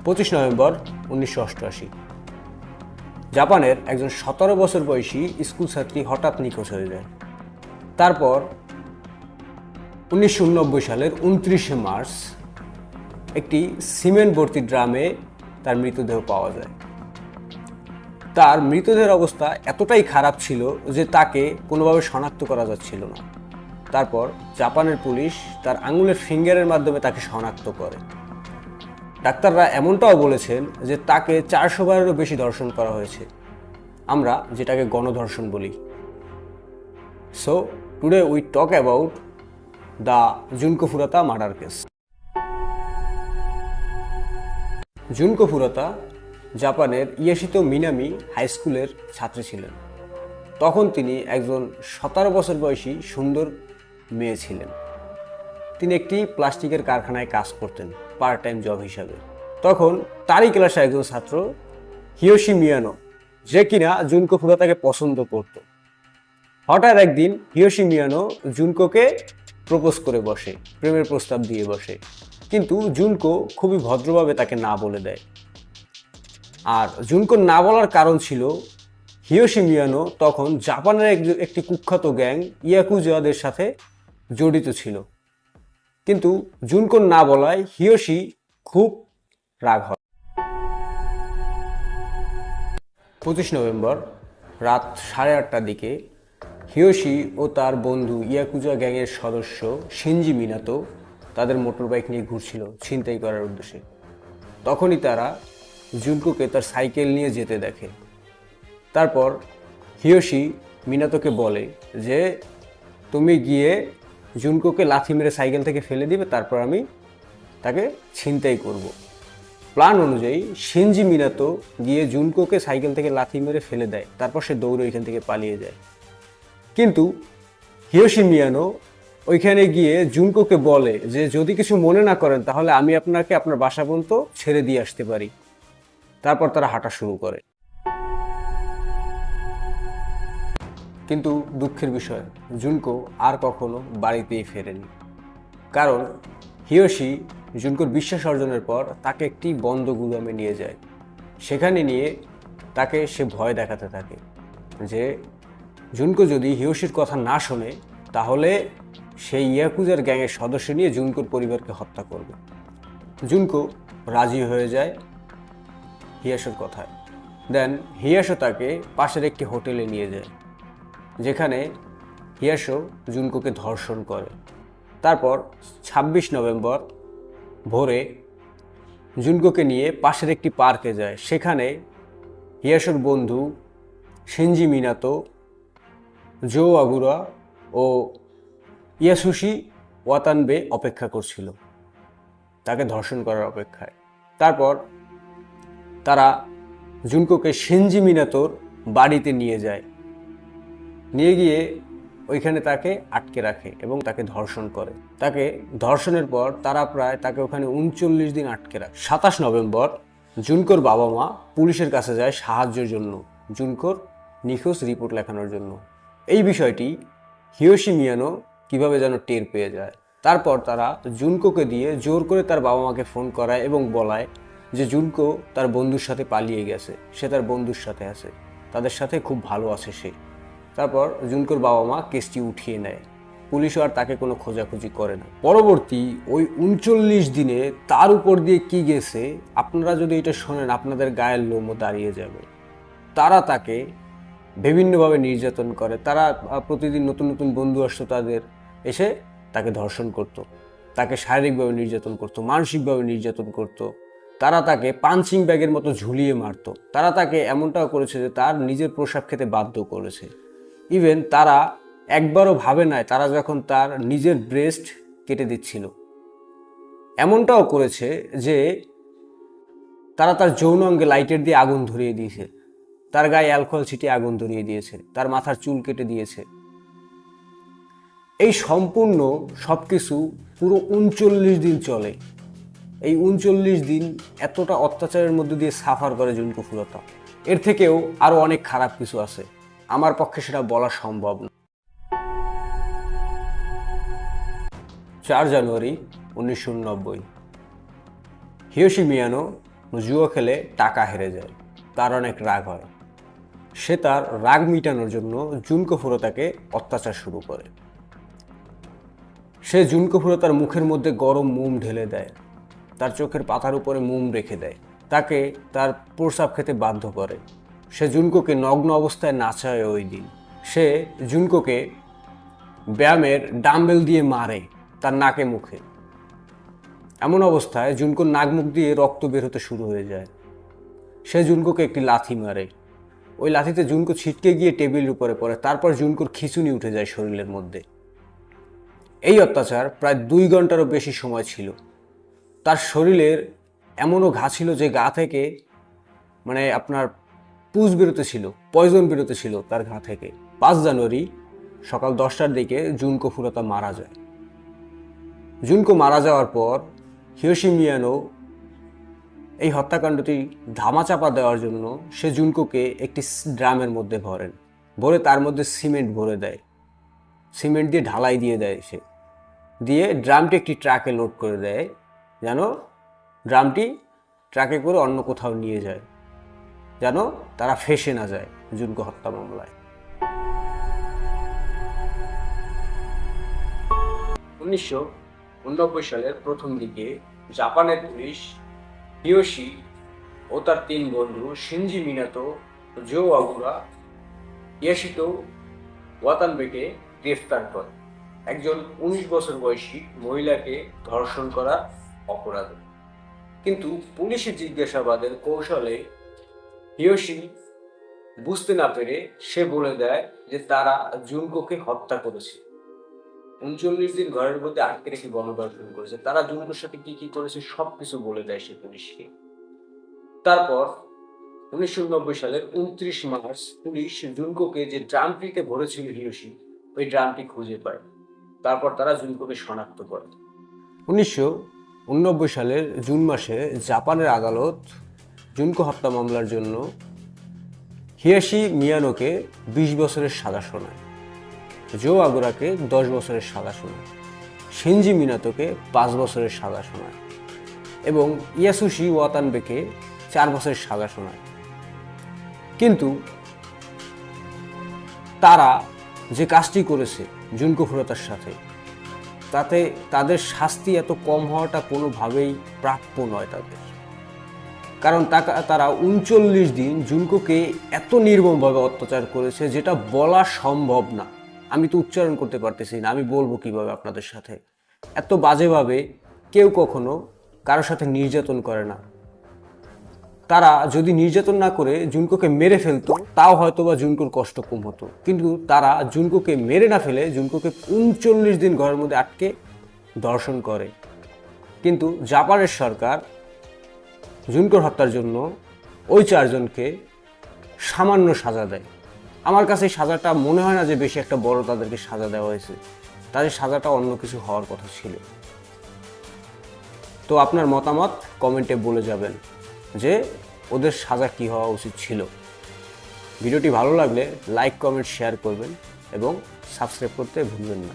25 November 1988 জাপানের একজন 17 বছর বয়সী স্কুল ছাত্রী হঠাৎ নিখোঁজ হয়ে যায়। তারপর 1989 সালের 29শে মার্চ একটি সিমেন্ট ভর্তি ড্রামে তার মৃতদেহ পাওয়া যায়। তার মৃতদেহের অবস্থা এতটাই খারাপ ছিল যে তাকে কোনোভাবে শনাক্ত করা যাচ্ছিল না। তারপর জাপানের পুলিশ তার আঙুলের ফিঙ্গারের মাধ্যমে তাকে শনাক্ত করে। ডাক্তাররা এমনটাও বলেছেন যে তাকে 400 বারেরও বেশি ধর্ষণ করা হয়েছে, আমরা যেটাকে গণধর্ষণ বলি। So today we talk about the Junko Furuta murder case. Junko Furuta জাপানের ইয়াশিতো মিনামি হাই স্কুলের ছাত্রী ছিলেন। তখন তিনি একজন 17 বছর বয়সী সুন্দর মেয়ে ছিলেন। তিনি একটি প্লাস্টিকের কারখানায় কাজ করতেন পার্ট টাইম জব হিসাবে। তখন তারই ক্লাসে একজন ছাত্র হিয়োশি মিয়ানো, যে কিনা জুনকো ফুরাতাকে পছন্দ করত। হঠাৎ একদিন হিয়োশি মিয়ানো জুনকোকে প্রপোজ করে বসে, প্রেমের প্রস্তাব দিয়ে বসে, কিন্তু জুনকো খুবই ভদ্রভাবে তাকে না বলে দেয়। আর জুনকোর না বলার কারণ ছিল হিয়োশি মিয়ানো তখন জাপানের একটি কুখ্যাত গ্যাং ইয়াকুজাদের সাথে জড়িত ছিল। কিন্তু জুনকোর না বলায় হিয়োশি খুব রাগ হয়। 25 নভেম্বর রাত 8:30টার দিকে হিয়োশি ও তার বন্ধু ইয়াকুজা গ্যাংয়ের সদস্য শিনজি মিনাতো তাদের মোটরবাইক নিয়ে ঘুরছিল ছিনতাই করার উদ্দেশ্যে। তখনই তারা জুনকোকে তার সাইকেল নিয়ে যেতে দেখে। তারপর হিয়োশি মিনাতোকে বলে যে তুমি গিয়ে জুনকোকে লাথি মেরে সাইকেল থেকে ফেলে দিবে, তারপর আমি তাকে ছিনতাই করব। প্ল্যান অনুযায়ী শিনজি মিনাতো গিয়ে জুনকোকে সাইকেল থেকে লাথি মেরে ফেলে দেয়। তারপর সে দৌড়ে ওইখান থেকে পালিয়ে যায়। কিন্তু হিয়োশি মিয়ানো ওইখানে গিয়ে জুনকোকে বলে যে যদি কিছু মনে না করেন তাহলে আমি আপনাকে আপনার বাসা পর্যন্ত ছেড়ে দিয়ে আসতে পারি। তারপর তারা হাঁটা শুরু করে। কিন্তু দুঃখের বিষয়, জুনকো আর কখনো বাড়িতেই ফেরেনি। কারণ হিয়োশি জুনকোর বিশ্বাস অর্জনের পর তাকে একটি বন্ধ গুদামে নিয়ে যায়। সেখানে নিয়ে তাকে সে ভয় দেখাতে থাকে যে জুনকো যদি হিয়োশির কথা না শোনে তাহলে সেই ইয়াকুজার গ্যাংয়ের সদস্য নিয়ে জুনকোর পরিবারকে হত্যা করবে। জুনকো রাজি হয়ে যায় হিয়াশোর কথায়। দেন হিয়াশো তাকে পাশের একটি হোটেলে নিয়ে যায়, যেখানে হিয়াশো জুনকোকে ধর্ষণ করে। তারপর 26 নভেম্বর ভোরে জুনকোকে নিয়ে পাশের একটি পার্কে যায়। সেখানে হিয়াশোর বন্ধু শিনজি মিনাতো, জো আগুরা ও ইয়াসুশি ওয়াতানবে অপেক্ষা করছিল তাকে ধর্ষণ করার অপেক্ষায়। তারপর তারা জুনকোকে শিনজি মিনাতোর বাড়িতে নিয়ে যায়। নিয়ে গিয়ে ওইখানে তাকে আটকে রাখে এবং তাকে ধর্ষণ করে। তাকে ধর্ষণের পর তারা প্রায় তাকে ওখানে 39 দিন আটকে রাখে। 27 নভেম্বর জুনকোর বাবা মা পুলিশের কাছে যায় সাহায্যের জন্য, জুনকোর নিখোঁজ রিপোর্ট লেখানোর জন্য। এই বিষয়টি হিয়োশি মিয়ানো কিভাবে যেন টের পেয়ে যায়। তারপর তারা জুনকোকে দিয়ে জোর করে তার বাবা মাকে ফোন করায় এবং বলায় যে জুনকো তার বন্ধুর সাথে পালিয়ে গেছে, সে তার বন্ধুর সাথে আছে, তাদের সাথে খুব ভালো আছে সে। তারপর জুনকোর বাবা মা কেসটি উঠিয়ে নেয়। পুলিশও আর তাকে কোনো খোঁজাখুঁজি করে না। পরবর্তী ওই 39 দিনে তার উপর দিয়ে কি গেছে আপনারা যদি এটা শোনেন আপনাদের গায়ের লোমও দাঁড়িয়ে যাবে। তারা তাকে বিভিন্নভাবে নির্যাতন করে। তারা প্রতিদিন নতুন নতুন বন্ধু আসতো তাদের, এসে তাকে ধর্ষণ করত, তাকে শারীরিকভাবে নির্যাতন করত, মানসিকভাবে নির্যাতন করত। তারা তাকে পাঞ্চিং ব্যাগের মতো ঝুলিয়ে মারত। তারা তাকে এমনটাও করেছে যে তার নিজের প্রসাব খেতে বাধ্য করেছে। ইভেন তারা একবারও ভাবে নাই তারা যখন তার নিজের ব্রেস্ট কেটে দিচ্ছিল। এমনটাও করেছে যে তারা তার যৌন অঙ্গে লাইটার দিয়ে আগুন ধরিয়ে দিয়েছে, তার গায়ে অ্যালকোহল ছিটিয়ে আগুন ধরিয়ে দিয়েছে, তার মাথার চুল কেটে দিয়েছে। এই সম্পূর্ণ সবকিছু পুরো 39 দিন চলে। এই 39 দিন এতটা অত্যাচারের মধ্যে দিয়ে সাফার করে জুনকো ফুরাতা। এর থেকেও আরো অনেক খারাপ কিছু আছে, আমার পক্ষে সেটা বলা সম্ভব না। 4 জানুয়ারি 1990 হিয়োশি মিয়ানো জুয়া খেলে টাকা হেরে যায়, তার অনেক রাগ হয়। সে তার রাগ মিটানোর জন্য জুনকো ফুরোতাকে অত্যাচার শুরু করে। সে জুনকো ফুরোতার মুখের মধ্যে গরম মোম ঢেলে দেয়, তার চোখের পাতার উপরে মোম রেখে দেয়, তাকে তার প্রস্রাব খেতে বাধ্য করে। সে জুনকোকে নগ্ন অবস্থায় নাচায় ওই দিন। সে জুনকোকে ব্যায়ামের ডাম্বেল দিয়ে মারে তার নাকে মুখে। এমন অবস্থায় জুনকোর নাক মুখ দিয়ে রক্ত বের হতে শুরু হয়ে যায়। সে জুনকোকে একটি লাথি মারে, ওই লাথিতে জুনকো ছিটকে গিয়ে টেবিলের উপরে পড়ে। তারপর জুনকোর খিঁচুনি উঠে যায় শরীরের মধ্যে। এই অত্যাচার প্রায় 2 ঘন্টারও বেশি সময় ছিল। তার শরীরের এমনও ঘা ছিল যে গা থেকে আপনার পুজ বেরোতে ছিল, পয়জন বেরোতে ছিল তার ঘা থেকে। 5 জানুয়ারি সকাল 10টার দিকে জুনকো ফুরোতা মারা যায়। জুনকো মারা যাওয়ার পর হিরোশি মিয়ানো এই হত্যাকাণ্ডটি ধামাচাপা দেওয়ার জন্য সে জুনকোকে একটি ড্রামের মধ্যে ভরে তার মধ্যে সিমেন্ট ভরে দেয়। সিমেন্ট দিয়ে ঢালাই দিয়ে দেয় সে, দিয়ে ড্রামটি একটি ট্রাকে লোড করে দেয়, যেন ড্রামটি ট্রাকে করে অন্য কোথাও নিয়ে যায়, যেন তারা ফেঁসে না যায় জুনকো হত্যা মামলায়। 1989 সালের প্রথম দিকে জাপানের পুলিশ হিরোশি ও তার 3 বন্ধু শিনজি মিনাতো, জো আগুরা, ইয়াশিতো ওয়াতানবেকে গ্রেফতার করে একজন 19 বছর বয়সী মহিলাকে ধর্ষণ করার অপরাধে। কিন্তু পুলিশের জিজ্ঞাসাবাদের কৌশলে হিরোশি বুঝতে না পেরে সে বলে দেয় যে তারা জুনকোকে হত্যা করেছে। 39 দিন ঘরের মধ্যে আটকে রেখে গণধর্ষণ করেছে। তারা জুনকোর সাথে কি কি করেছে সবকিছু বলে দেয় সে পুলিশকে। তারপর 1990 সালের 29 মার্চ পুলিশ জুনকোকে যে ড্রামটিতে ভরেছিল হিরোশি, ওই ড্রামটি খুঁজে পায়। তারপর তারা জুনকোকে শনাক্ত করে। 1989 সালের জুন মাসে জাপানের আদালত জুনকো হত্যা মামলার জন্য হিরোশি মিয়ানোকে 20 বছরের সাজা শোনায়, জো আগুরাকে 10 বছরের সাজা শোনায়, শিনজি মিনাতোকে 5 বছরের সাজা শোনায় এবং ইয়াসুশি ওয়াতানবেকে 4 বছরের সাজা শোনায়। কিন্তু তারা যে কাজটি করেছে জুনকো ফুরোতার সাথে, তাতে তাদের শাস্তি এত কম হওয়াটা কোনোভাবেই প্রাপ্য নয় তাদের। কারণ তারা 39 দিন জুনকোকে এত নির্মমভাবে অত্যাচার করেছে যেটা বলা সম্ভব না। আমি তো উচ্চারণ করতে পারতেছি না, আমি বলবো কিভাবে আপনাদের সাথে। এত বাজেভাবে কেউ কখনো কারোর সাথে নির্যাতন করে না। তারা যদি নির্যাতন না করে জুনকোকে মেরে ফেলতো, তাও হয়তো বা জুনকোর কষ্ট কম হতো। কিন্তু তারা জুনকোকে মেরে না ফেলে জুনকোকে 39 দিন ঘরের মধ্যে আটকে ধর্ষণ করে। কিন্তু জাপানের সরকার জুনকোর হত্যার জন্য ওই 4 জনকে সামান্য সাজা দেয়। আমার কাছে এই সাজাটা মনে হয় না যে বেশি একটা বড় তাদেরকে সাজা দেওয়া হয়েছে। তাদের সাজাটা অন্য কিছু হওয়ার কথা ছিল। তো আপনার মতামত কমেন্টে বলে যাবেন যে ওদের সাজা কী হওয়া উচিত ছিল। ভিডিওটি ভালো লাগলে লাইক, কমেন্ট, শেয়ার করবেন এবং সাবস্ক্রাইব করতে ভুলবেন না।